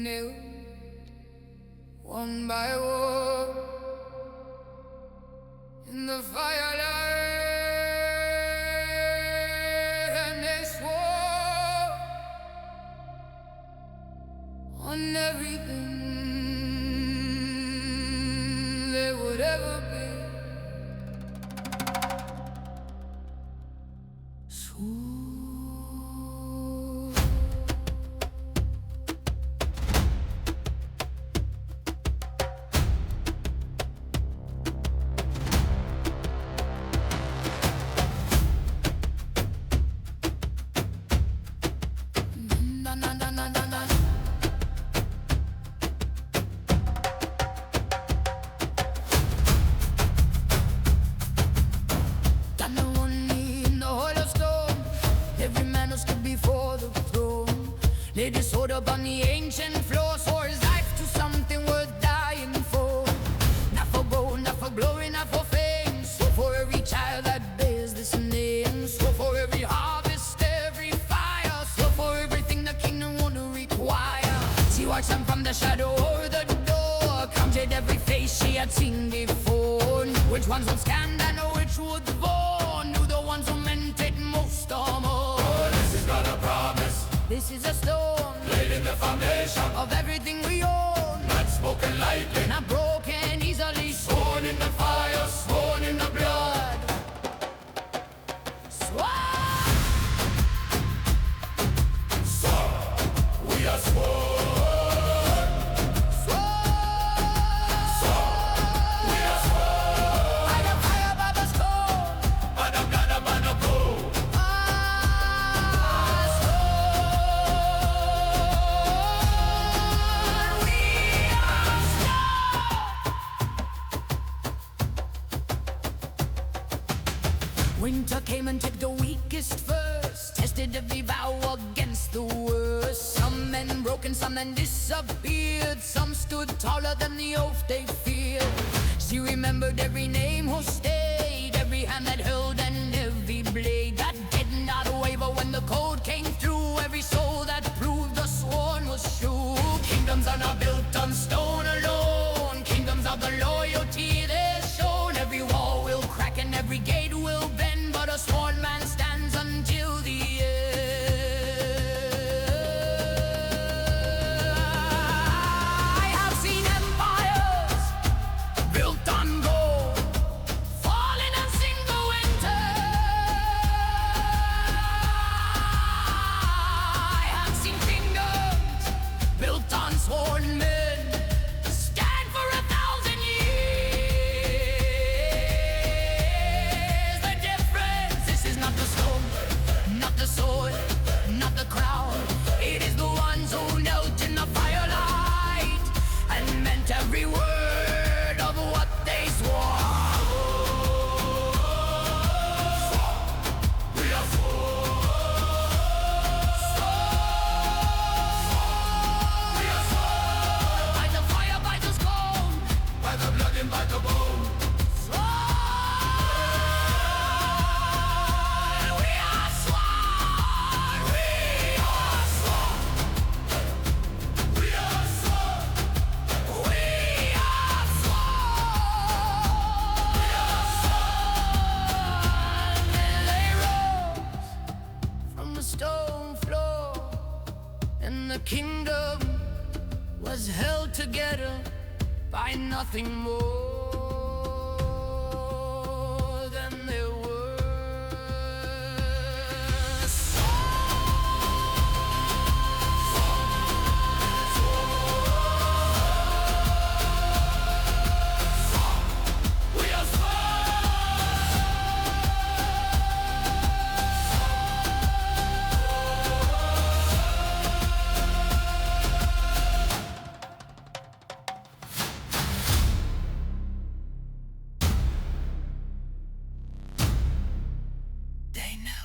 knelt one by one in the firelight, and they swore on everything they would ever be. Before the throne, laid his sword upon the ancient floor, swore his life to something worth dying for. Not for gold, not for glory, not for fame. Swore for every child that bears this name. Swore for every harvest, every fire. Swore for everything the kingdom would require. She watched them from the shadow over the door, counted every face she had seen before. Knew which ones would stand and which would fall. Knew the ones who meant it most or more. Got a promise. This is a stone Laid in the foundation of everything we own. Not spoken lightly, Not broken easily. sworn in the fire, sworn in the blood. Sworn. So we are sworn. Sworn. So we are sworn. By the fire, by the stone. By the blood of man of gold. Winter came and took the weakest first, tested every vow against the worst. Some men broke and some men disappeared. Some stood taller than the oath they feared. She remembered every name who stayed, every hand that held and every blade that did not waver when the code came through. Every soul that proved the sworn was true. Kingdoms are not built on stone alone. Kingdoms of the loyalty they're shown. Every wall will crack and every gate will bend, but a sworn man stands until the end. I have seen empires built on gold fall in a single winter. I have seen kingdoms built on sworn men stand for 1,000 years. The difference, this is not the stone, not the sword, not the crown. It is the ones who knelt in the firelight and meant every word of what they swore. We are sworn. We are sworn. By the fire, by the stone, By the blood and by the bone. sworn. We are sworn. We are sworn. We are sworn. We are sworn. And they rose from the stone floor, and the kingdom was held together by nothing more than their words. We are They know.